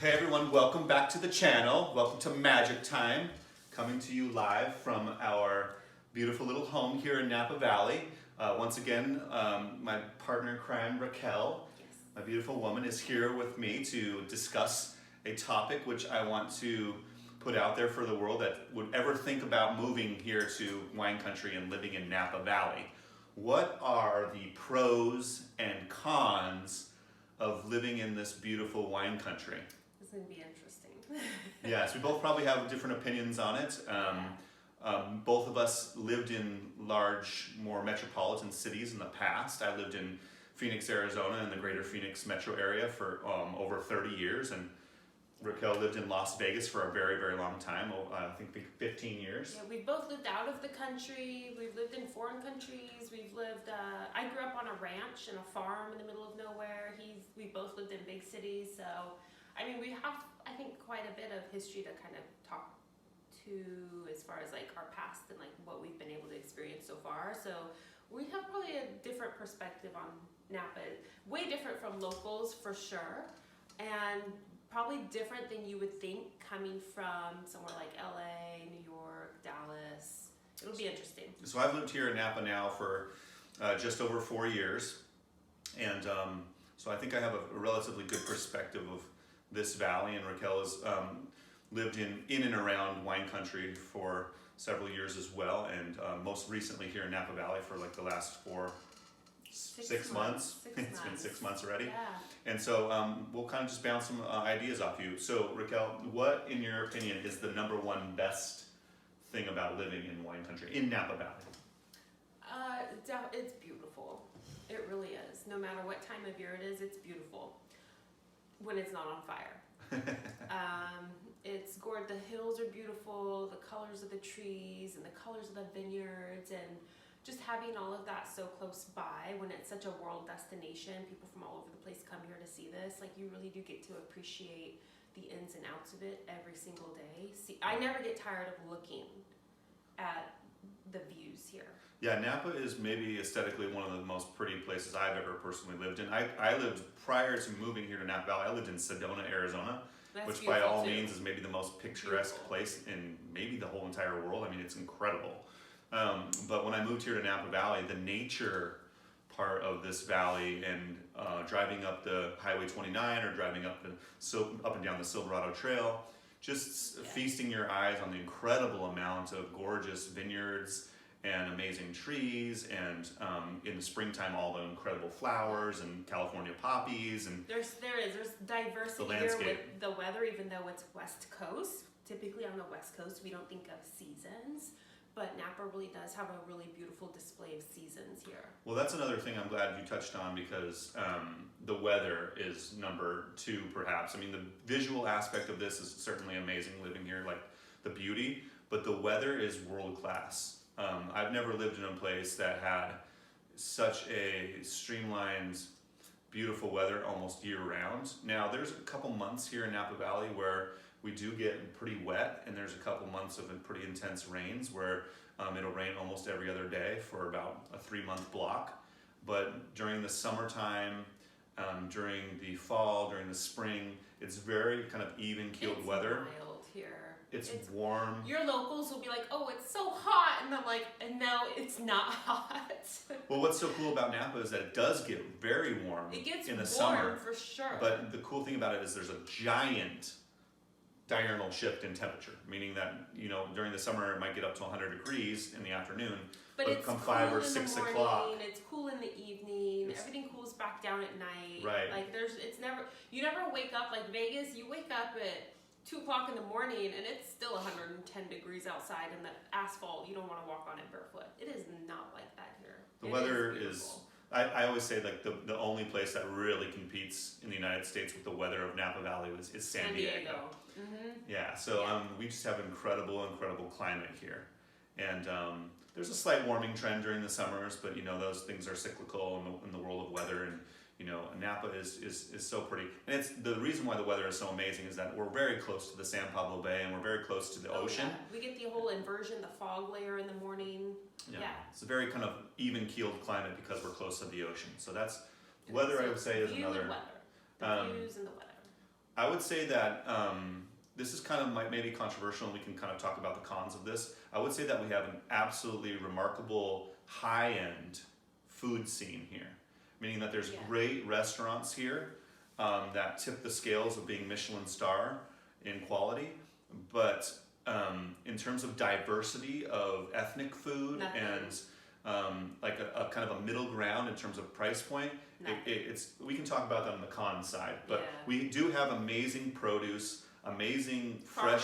Hey everyone, welcome back to the channel. Welcome to Magic Time, coming to you live from our beautiful little home here in Napa Valley. Once again, my partner in crime, Raquel, my beautiful woman, is here with me to discuss a topic which I want to put out there for the world that would ever think about moving here to wine country and living in Napa Valley. What are the pros and cons of living in this beautiful wine country? It's going to be interesting. Yes, we both probably have different opinions on it. Both of us lived in large, more metropolitan cities in the past. I lived in Phoenix, Arizona, in the greater Phoenix metro area for over 30 years, and Raquel lived in Las Vegas for a very, very long time, I think 15 years. Yeah, we've both lived out of the country. We've lived in foreign countries. We've lived, I grew up on a ranch and a farm in the middle of nowhere. We both lived in big cities, so I mean, we have, I think, quite a bit of history to kind of talk to as far as like our past and like what we've been able to experience so far. So we have probably a different perspective on Napa, way different from locals for sure, and probably different than you would think coming from somewhere like LA, New York, Dallas. It'll be interesting. So I've lived here in Napa now for just over 4 years, and so I think I have a relatively good perspective of this valley, and Raquel has lived in and around wine country for several years as well, and most recently here in Napa Valley for like the last six months. It's been 6 months already. Yeah. And so we'll kind of just bounce some ideas off you. So Raquel, what in your opinion is the number one best thing about living in wine country, in Napa Valley? It's beautiful. It really is. No matter what time of year it is, it's beautiful. When it's not on fire. It's gorgeous. The hills are beautiful, the colors of the trees and the colors of the vineyards, and just having all of that so close by when it's such a world destination. People from all over the place come here to see this. Like, you really do get to appreciate the ins and outs of it every single day. See, I never get tired of looking at the views here. Yeah, Napa is maybe aesthetically one of the most pretty places I've ever personally lived in. I lived, prior to moving here to Napa Valley, I lived in Sedona, Arizona, which by all means is maybe the most picturesque place in maybe the whole entire world. I mean, it's incredible. But when I moved here to Napa Valley, the nature part of this valley and driving up the Highway 29 or driving up and down the Silverado Trail, just feasting your eyes on the incredible amount of gorgeous vineyards and amazing trees, and in the springtime all the incredible flowers and California poppies, and there's diversity here with the weather. Even though it's West Coast, typically on the West Coast we don't think of seasons, but Napa really does have a really beautiful display of seasons here. Well, that's another thing I'm glad you touched on, because the weather is number two perhaps. I mean, the visual aspect of this is certainly amazing living here, like the beauty, but the weather is world class. I've never lived in a place that had such a streamlined, beautiful weather almost year round. Now, there's a couple months here in Napa Valley where we do get pretty wet, and there's a couple months of pretty intense rains where it'll rain almost every other day for about a 3-month block. But during the summertime, during the fall, during the spring, it's very kind of even-keeled weather. It's mild here. It's warm. Your locals will be like, oh, it's so hot. And I'm like, and no, it's not hot. Well, what's so cool about Napa is that it does get very warm in the summer. For sure. But the cool thing about it is there's a giant diurnal shift in temperature, meaning that, you know, during the summer it might get up to 100 degrees in the afternoon, but it's come cool 5 or in 6 the morning, o'clock. It's cool in the evening. Everything cools back down at night. Right. Like you never wake up like Vegas. You wake up at 2 o'clock in the morning and it's still 110 degrees outside, and the asphalt, you don't want to walk on it barefoot. It is not like that here. The weather is, I always say, like the only place that really competes in the United States with the weather of Napa Valley is San Diego. Mm-hmm. Yeah, so we just have incredible climate here. And there's a slight warming trend during the summers, but you know, those things are cyclical in the world of weather, and you know, Napa is so pretty. And it's the reason why the weather is so amazing is that we're very close to the San Pablo Bay, and we're very close to the ocean. Yeah. We get the whole inversion, the fog layer in the morning. Yeah. It's a very kind of even-keeled climate because we're close to the ocean. So that's weather, I would say, is another. The views and the weather. I would say that this is kind of maybe controversial, and we can kind of talk about the cons of this. I would say that we have an absolutely remarkable high-end food scene here, meaning that there's great restaurants here that tip the scales of being Michelin star in quality, but in terms of diversity of ethnic food and like a kind of a middle ground in terms of price point, it's we can talk about that on the con side, but we do have amazing produce, amazing fresh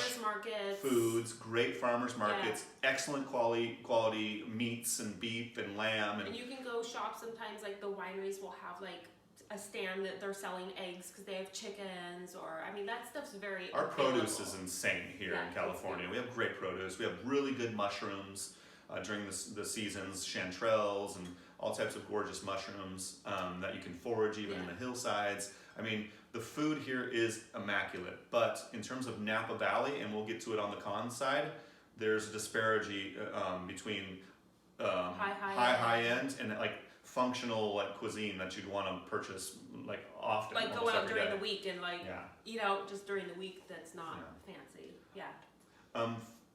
foods, great farmers markets, excellent quality meats and beef and lamb, and you can go shop sometimes. Like the wineries will have like a stand that they're selling eggs because they have chickens, or I mean that stuff's very our available. Produce is insane here in California. We have great produce. We have really good mushrooms during the seasons, chanterelles and all types of gorgeous mushrooms that you can forage even in the hillsides. I mean, the food here is immaculate, but in terms of Napa Valley, and we'll get to it on the con side, there's a disparity between high end and like functional like cuisine that you'd want to purchase like often. Like go out during the week and like eat out just during the week. That's not fancy.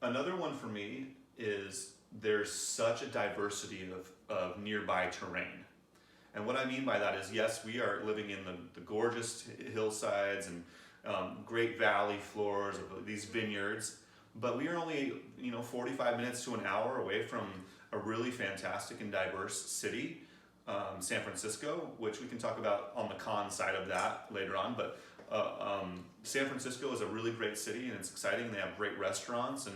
Another one for me is there's such a diversity of nearby terrain. And what I mean by that is, yes, we are living in the gorgeous hillsides and great valley floors of these vineyards, but we are only 45 minutes to an hour away from a really fantastic and diverse city, San Francisco, which we can talk about on the con side of that later on. But San Francisco is a really great city, and it's exciting. They have great restaurants and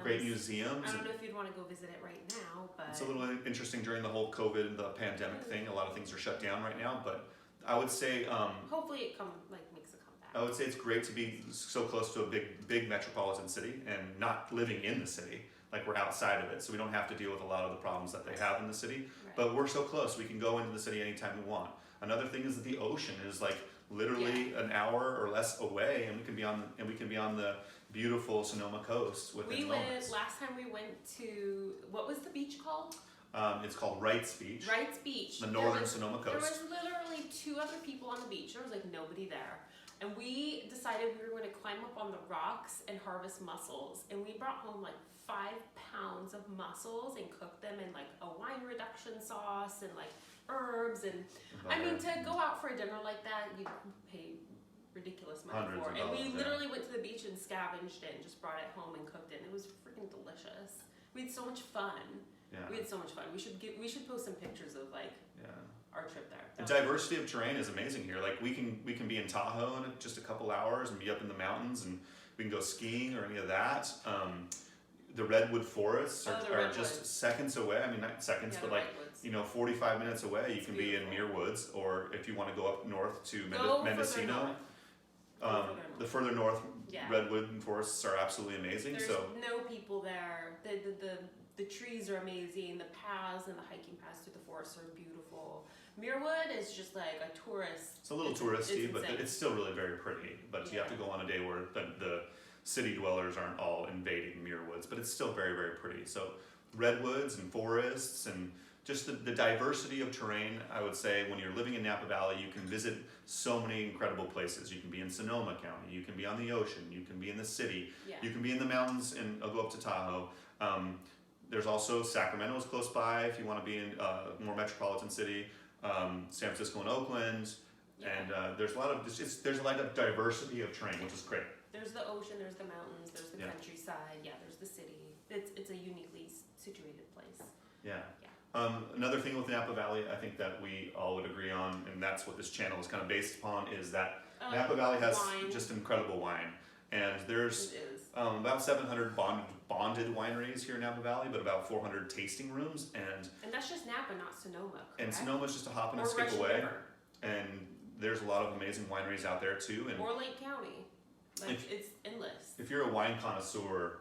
great museums. I don't know if you'd want to go visit it right now, but it's a little interesting during the whole COVID, the pandemic thing. A lot of things are shut down right now, but I would say hopefully it makes a comeback. I would say it's great to be so close to a big metropolitan city and not living in the city. Like we're outside of it, so we don't have to deal with a lot of the problems that they have in the city. Right. But we're so close, we can go into the city anytime we want. Another thing is that the ocean is like literally an hour or less away, and we can be on the beautiful Sonoma coast within moments. Last time we went to, what was the beach called? It's called Wrights Beach. Wrights Beach. The northern Sonoma coast. There was literally 2 other people on the beach. There was like nobody there. And we decided we were going to climb up on the rocks and harvest mussels. And we brought home like 5 pounds of mussels and cooked them in like a wine reduction sauce and like herbs. And I mean, to go out for a dinner like that, you pay ridiculous money for it. And we literally went to the beach and scavenged it and just brought it home and cooked it. And it was freaking delicious. We had so much fun. Yeah. We had so much fun. We should post some pictures of like our trip there. The diversity of terrain is amazing here. Like we can be in Tahoe in just a couple hours and be up in the mountains, and we can go skiing or any of that. The redwood forests are just seconds away. I mean, not seconds, but like redwoods. 45 minutes away. You can be in Muir Woods, or if you want to go up north to Mendocino. The further north redwood forests are absolutely amazing. There's no people there. The trees are amazing. The paths and the hiking paths through the forest are beautiful. Muirwood is just like a tourist. It's a little touristy, but it's still really very pretty. But you have to go on a day where the city dwellers aren't all invading Muirwoods, but it's still very, very pretty. So redwoods and forests and just the diversity of terrain, I would say when you're living in Napa Valley, you can visit so many incredible places. You can be in Sonoma County, you can be on the ocean, you can be in the city, you can be in the mountains and go up to Tahoe. There's also Sacramento's close by if you want to be in a more metropolitan city, San Francisco and Oakland, and there's a lot of there's like a diversity of terrain, which is great. There's the ocean, there's the mountains, there's the countryside, there's the city. It's a uniquely situated place. Another thing with Napa Valley, I think that we all would agree on, and that's what this channel is kind of based upon, is that Napa Valley has just incredible wine. And there's about 700 bonded wineries here in Napa Valley, but about 400 tasting rooms. And that's just Napa, not Sonoma, correct? And Sonoma's just a hop and a skip away. River. And there's a lot of amazing wineries out there too. And or Lake County. It's endless. If you're a wine connoisseur,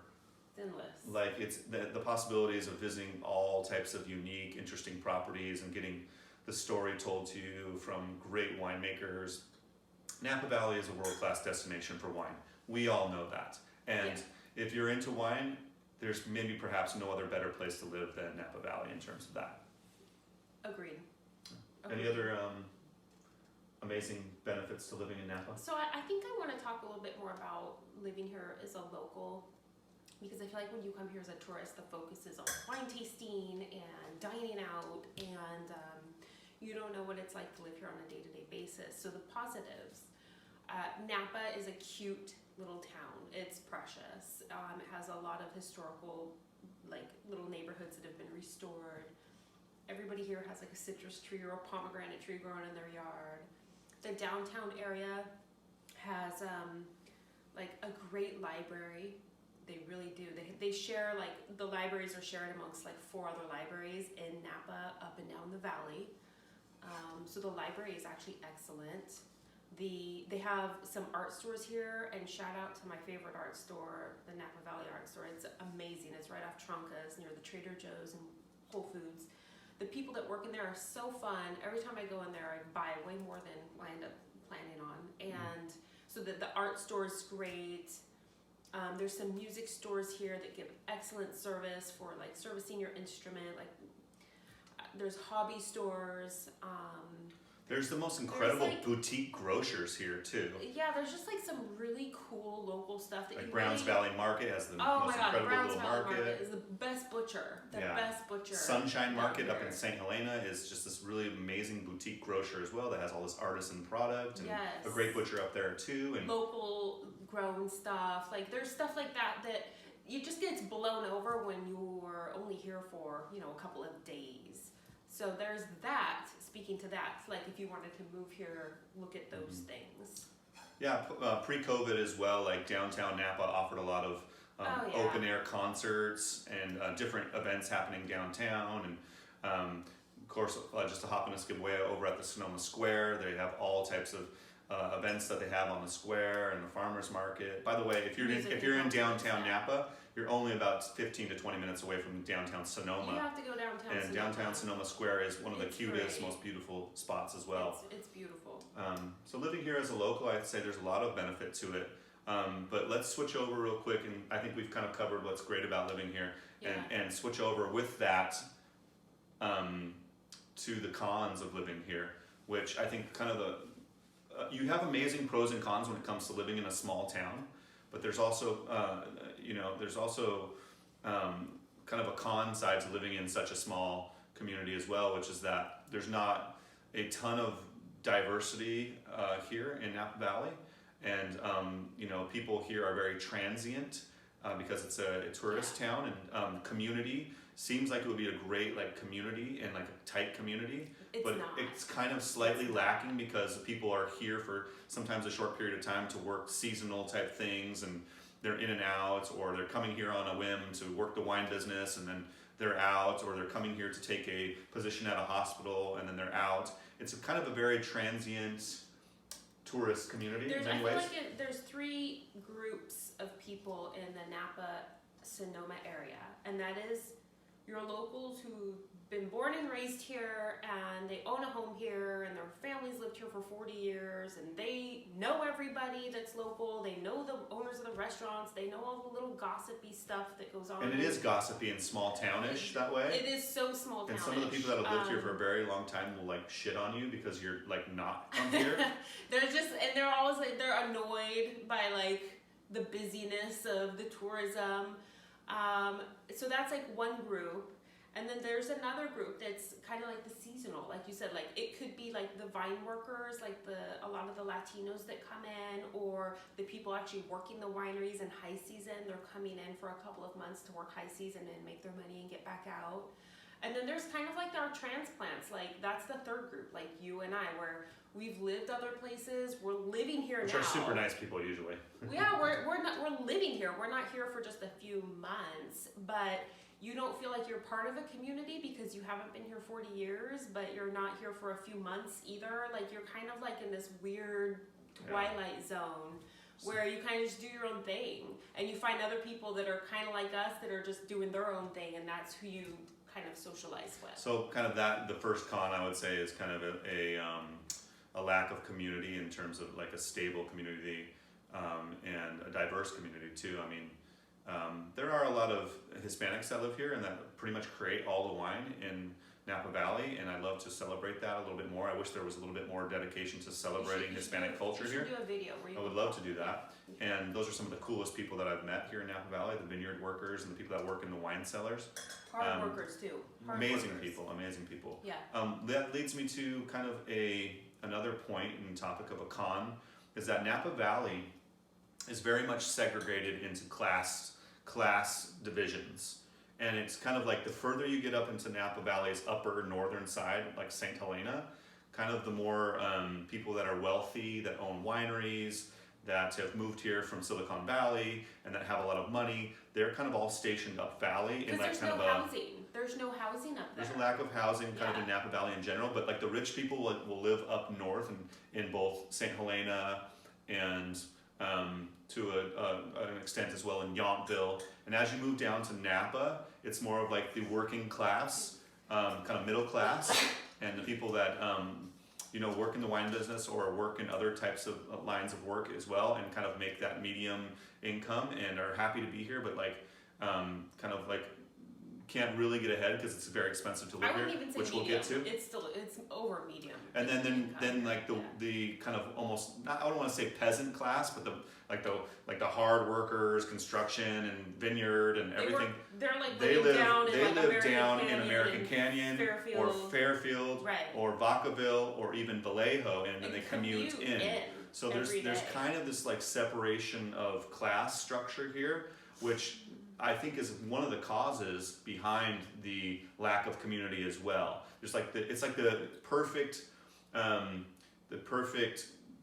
it's endless. Like it's the possibilities of visiting all types of unique, interesting properties and getting the story told to you from great winemakers. Napa Valley is a world-class destination for wine. We all know that. And if you're into wine, there's maybe perhaps no other better place to live than Napa Valley in terms of that. Agreed. Any other amazing benefits to living in Napa? So I think I want to talk a little bit more about living here as a local, because I feel like when you come here as a tourist, the focus is on wine tasting and dining out, and you don't know what it's like to live here on a day-to-day basis. So the positives, Napa is a cute little town. It's precious. It has a lot of historical, like, little neighborhoods that have been restored. Everybody here has like a citrus tree or a pomegranate tree growing in their yard. The downtown area has like a great library. They really do. They share, like, the libraries are shared amongst like 4 other libraries in Napa, up and down the valley. So the library is actually excellent. They have some art stores here, and shout out to my favorite art store, the Napa Valley Art Store. It's amazing. It's right off Trunca's near the Trader Joe's and Whole Foods. The people that work in there are so fun. Every time I go in there, I buy way more than I end up planning on. And so the art store is great. There's some music stores here that give excellent service for like servicing your instrument. Like there's hobby stores. There's the most incredible like, boutique grocers here too. Yeah, there's just like some really cool local stuff that like you Browns really, Valley Market has the oh most my God, incredible Browns little Valley market. is the best butcher. The Yeah. best butcher. Sunshine Market up here. in St. Helena is just this really amazing boutique grocer as well that has all this artisan product and Yes. a great butcher up there too. And Local grown stuff. Like there's stuff like that that you just gets blown over when you're only here for, you know, a couple of days. So there's that. Speaking to that, like if you wanted to move here, look at those things. yeah, pre-COVID as well, like downtown Napa offered a lot of open air concerts and different events happening downtown. And of course, just to hop in a skip way over at the Sonoma Square, they have all types of events that they have on the square and the farmers market. By the way, if you're in downtown Napa, you're only about 15 to 20 minutes away from downtown Sonoma. You have to go downtown. And Sonoma. downtown Sonoma Square is one of the It's cutest, great. most beautiful spots as well. It's beautiful. So living here as a local, I'd say there's a lot of benefit to it. But let's switch over real quick, and I think we've kind of covered what's great about living here, and switch over with that to the cons of living here, which I think kind of you have amazing pros and cons when it comes to living in a small town, but there's also kind of a con side to living in such a small community as well, which is that there's not a ton of diversity here in Napa Valley, and people here are very transient because it's a tourist town, and community seems like it would be a great community and like a tight community. It's kind of slightly lacking because people are here for sometimes a short period of time to work seasonal type things, and they're in and out, or they're coming here on a whim to work the wine business and then they're out, or they're coming here to take a position at a hospital and then they're out. It's kind of a very transient tourist community in many ways. I feel like there's 3 groups of people in the Napa Sonoma area, and that is your locals who've been born and raised here, and they own a home here, and their families lived here for 40 years, and they know everybody that's local. They know the owners of the restaurants. They know all the little gossipy stuff that goes on. And it is gossipy and small townish that way. It is so small townish. And some of the people that have lived here for a very long time will shit on you because you're not from here. They're always they're annoyed by the busyness of the tourism. So that's one group. And then there's another group that's kind of like the seasonal, like you said, it could be the vine workers, a lot of the Latinos that come in, or the people actually working the wineries in high season. They're coming in for a couple of months to work high season and make their money and get back out. And then there's kind of our transplants, that's the third group, like you and I, where we've lived other places, we're living here Which now. are super nice people usually. Yeah, we're living here. We're not here for just a few months, but you don't feel like you're part of a community because you haven't been here 40 years, but you're not here for a few months either. You're kind of in this weird twilight zone where you kind of just do your own thing, and you find other people that are kind of like us that are just doing their own thing, and that's who you kind of socialize with. So kind of the first con I would say is kind of a lack of community in terms of a stable community and a diverse community too. I mean, there are a lot of Hispanics that live here and that pretty much create all the wine in Napa Valley, and I love to celebrate that a little bit more. I wish there was a little bit more dedication to celebrating Hispanic culture here. You should do a video where you I would love to do that. And those are some of the coolest people that I've met here in Napa Valley, the vineyard workers and the people that work in the wine cellars. hard workers too. Amazing people. Yeah. That leads me to kind of another point and topic of a con, is that Napa Valley is very much segregated into class divisions. And it's kind of like the further you get up into Napa Valley's upper northern side, like St. Helena, kind of the more people that are wealthy, that own wineries, that have moved here from Silicon Valley, and that have a lot of money, they're kind of all stationed up valley. Because there's no housing. There's no housing up there. There's a lack of housing kind of in Napa Valley in general, but like the rich people will live up north in both St. Helena and to an extent as well in Yountville. And as you move down to Napa, it's more of like the working class, kind of middle class, and the people that work in the wine business or work in other types of lines of work as well, and kind of make that medium income and are happy to be here, but like kind of like can't really get ahead because it's very expensive to live here, which we'll get to. It's over medium. And then like the kind of almost, I don't want to say peasant class, but the hard workers, construction and vineyard and everything. They live down in American Canyon or Fairfield right. or Vacaville or even Vallejo, and then they commute in. So there's kind of this like separation of class structure here, which I think is one of the causes behind the lack of community as well. It's like the perfect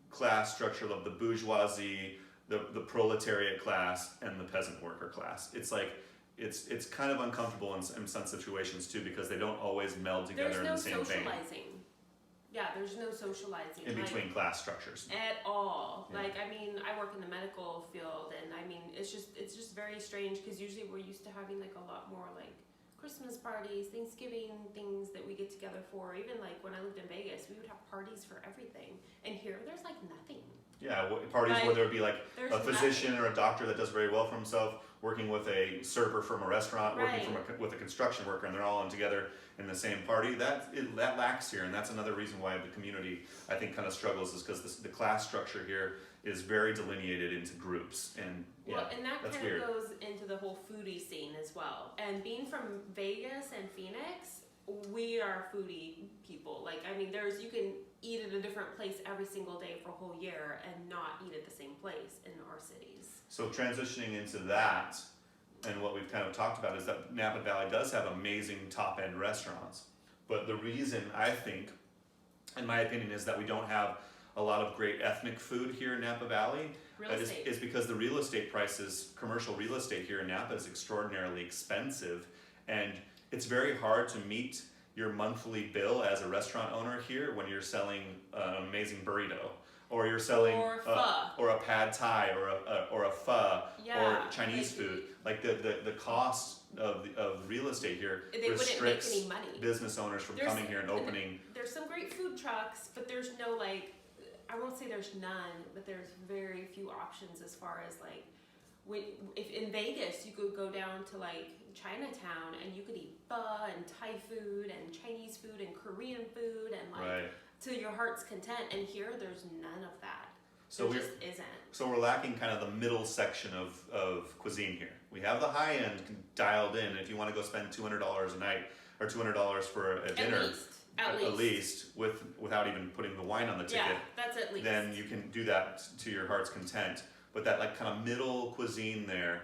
class structure of the bourgeoisie, the proletariat class, and the peasant worker class. It's like it's kind of uncomfortable in some situations too, because they don't always meld together in the same vein. There's no socializing. Yeah, there's no socializing in between class structures at all. Yeah. Like, I mean, I work in the medical field, and I mean, it's just very strange, because usually we're used to having like a lot more like Christmas parties, Thanksgiving things that we get together for. Even like when I lived in Vegas, we would have parties for everything, and here there's like nothing. Yeah, parties where there'd be like a physician or a doctor that does very well for himself, working with a server from a restaurant, right. working with a construction worker, and they're all in together in the same party. That lacks here, and that's another reason why the community, I think, kind of struggles, is because the class structure here is very delineated into groups, and and that that's kind weird. of goes into the whole foodie scene as well. And being from Vegas and Phoenix, we are foodie people. Like, I mean, you can eat at a different place every single day for a whole year and not eat at the same place in our cities. So transitioning into that, and what we've kind of talked about, is that Napa Valley does have amazing top-end restaurants. But the reason, I think, in my opinion, is that we don't have a lot of great ethnic food here in Napa Valley. Is because the real estate prices, commercial real estate here in Napa, is extraordinarily expensive, and it's very hard to meet your monthly bill as a restaurant owner here when you're selling an amazing burrito, or you're selling or a pad thai or a pho or Chinese food. Like the cost of real estate here restricts wouldn't make any money. Business owners from coming here and opening. There's some great food trucks, but there's no like, I won't say there's none, but there's very few options as far as like, if in Vegas you could go down to like Chinatown and you could eat pho and Thai food and Chinese food and Korean food and like to your heart's content, and here there's none of that. So there just isn't. So we're lacking kind of the middle section of cuisine here. We have the high end dialed in. If you want to go spend $200 a night or $200 for a dinner, at least without even putting the wine on the ticket, that's at least. Then you can do that to your heart's content. But that like kind of middle cuisine there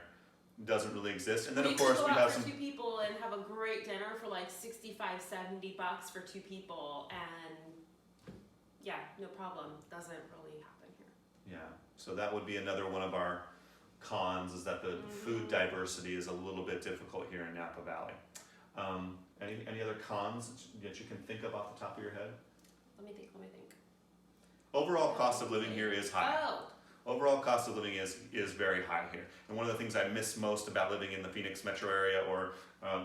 doesn't really exist. And then of course we have some 2 people and have a great dinner for like $65-$70 for 2 people, and no problem. Doesn't really happen here. Yeah. So that would be another one of our cons, is that the food diversity is a little bit difficult here in Napa Valley. Any other cons that you can think of off the top of your head? Let me think. Overall cost of living here is high. Overall cost of living is very high here. And one of the things I miss most about living in the Phoenix metro area, or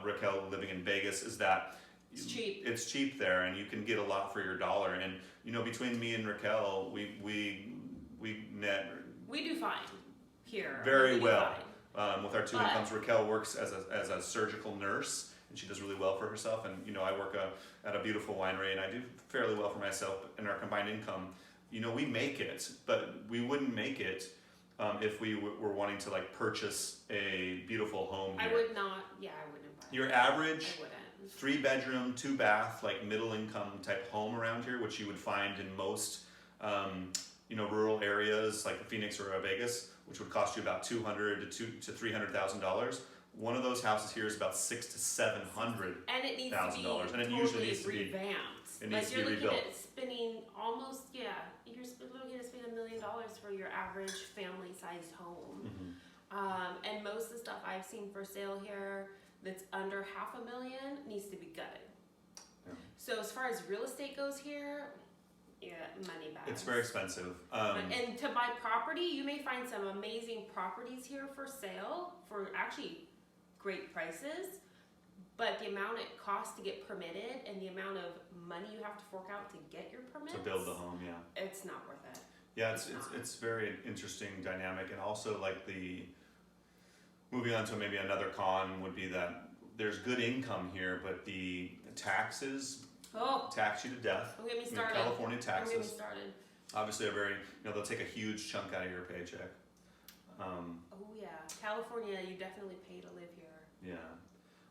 Raquel living in Vegas, is that it's cheap. It's cheap there, and you can get a lot for your dollar. And between me and Raquel, we do fine here. Very well with our 2 incomes. Raquel works as a surgical nurse, and she does really well for herself. And you know, I work at a beautiful winery, and I do fairly well for myself. In our combined income, you know, we make it, but we wouldn't make it if we were wanting to like purchase a beautiful home here. I would not. Yeah, I wouldn't buy. Your average I wouldn't. 3-bedroom, 2-bath, like middle income type home around here, which you would find in most, you know, rural areas like Phoenix or Vegas, which would cost you about $200,000 to $300,000. One of those houses here is about $600,000 to $700,000, and it needs to be and it totally usually needs to be revamped. it needs Like to you're be looking rebuilt. at spending almost you're looking at spending $1 million for your average family-sized home. And most of the stuff I've seen for sale here that's under $500,000 needs to be gutted. Yeah. So as far as real estate goes here, yeah, money back. It's very expensive. And to buy property, you may find some amazing properties here for sale for actually great prices, but the amount it costs to get permitted and the amount of money you have to fork out to get your permits to build the home, yeah. it's not worth it. Yeah, it's very interesting dynamic, and also like moving on to maybe another con would be that there's good income here, but the taxes tax you to death. Don't get me I mean, started. California Don't get me taxes started. obviously are very, you know, they'll take a huge chunk out of your paycheck. Oh yeah, California, you definitely pay to live here. Yeah,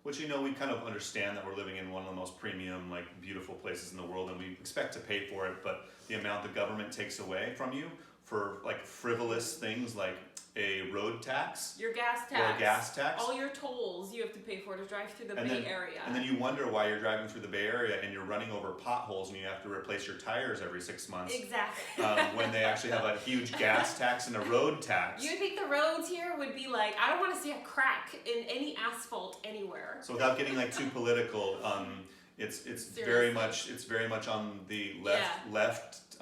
which, you know, we kind of understand that we're living in one of the most premium, like beautiful places in the world, and we expect to pay for it, but the amount the government takes away from you for like frivolous things like a road tax Your gas or tax. a gas tax. All your tolls you have to pay for to drive through the And Bay then- Area. And then you wonder why you're driving through the Bay Area and you're running over potholes and you have to replace your tires every 6 months. Exactly. When they actually have a huge gas tax and a road tax. You think the roads here would be like, I don't want to see a crack in any asphalt anywhere. So without getting like too political, it's very much on the left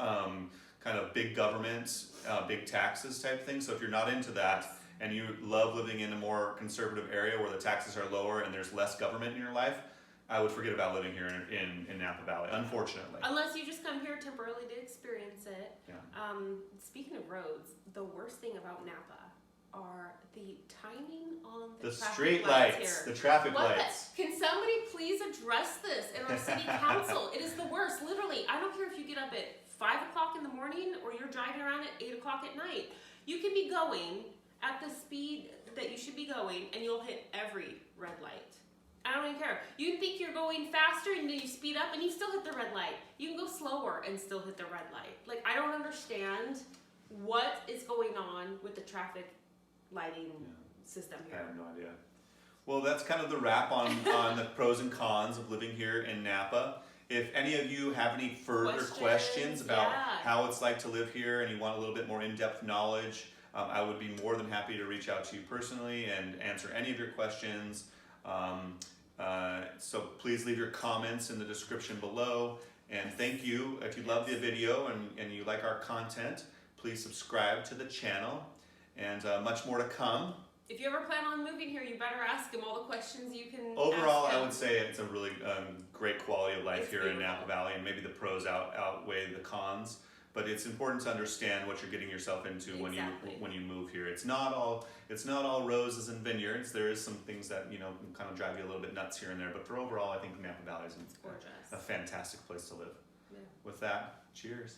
kind of big government, big taxes type thing. So if you're not into that and you love living in a more conservative area where the taxes are lower and there's less government in your life, I would forget about living here in Napa Valley, unfortunately. Unless you just come here temporarily to experience it. Yeah. Speaking of roads, the worst thing about Napa are the timing on the traffic street lights lights, here. the traffic What lights. Can somebody please address this in our city council? It is the worst. Literally, I don't care if you get up at 5 o'clock in the morning or you're driving around at 8 o'clock at night. You can be going at the speed that you should be going and you'll hit every red light. I don't even care. You can think you're going faster and then you speed up and you still hit the red light. You can go slower and still hit the red light. Like, I don't understand what is going on with the traffic lighting system I here. have no idea. Well, that's kind of the wrap on the pros and cons of living here in Napa. If any of you have any further questions about how it's like to live here and you want a little bit more in-depth knowledge, I would be more than happy to reach out to you personally and answer any of your questions. So please leave your comments in the description below. And thank you. If you love the video and you like our content, please subscribe to the channel. And much more to come. If you ever plan on moving here, you better ask him all the questions you can Overall, ask him. I would say it's a really great quality of life It's here in beautiful. Napa Valley, and maybe the pros outweigh the cons. But it's important to understand what you're getting yourself into Exactly. when you move here. It's not all roses and vineyards. There is some things that, you know, can kind of drive you a little bit nuts here and there. But for overall, I think Napa Valley is It's gorgeous. a fantastic place to live. Yeah. With that, cheers.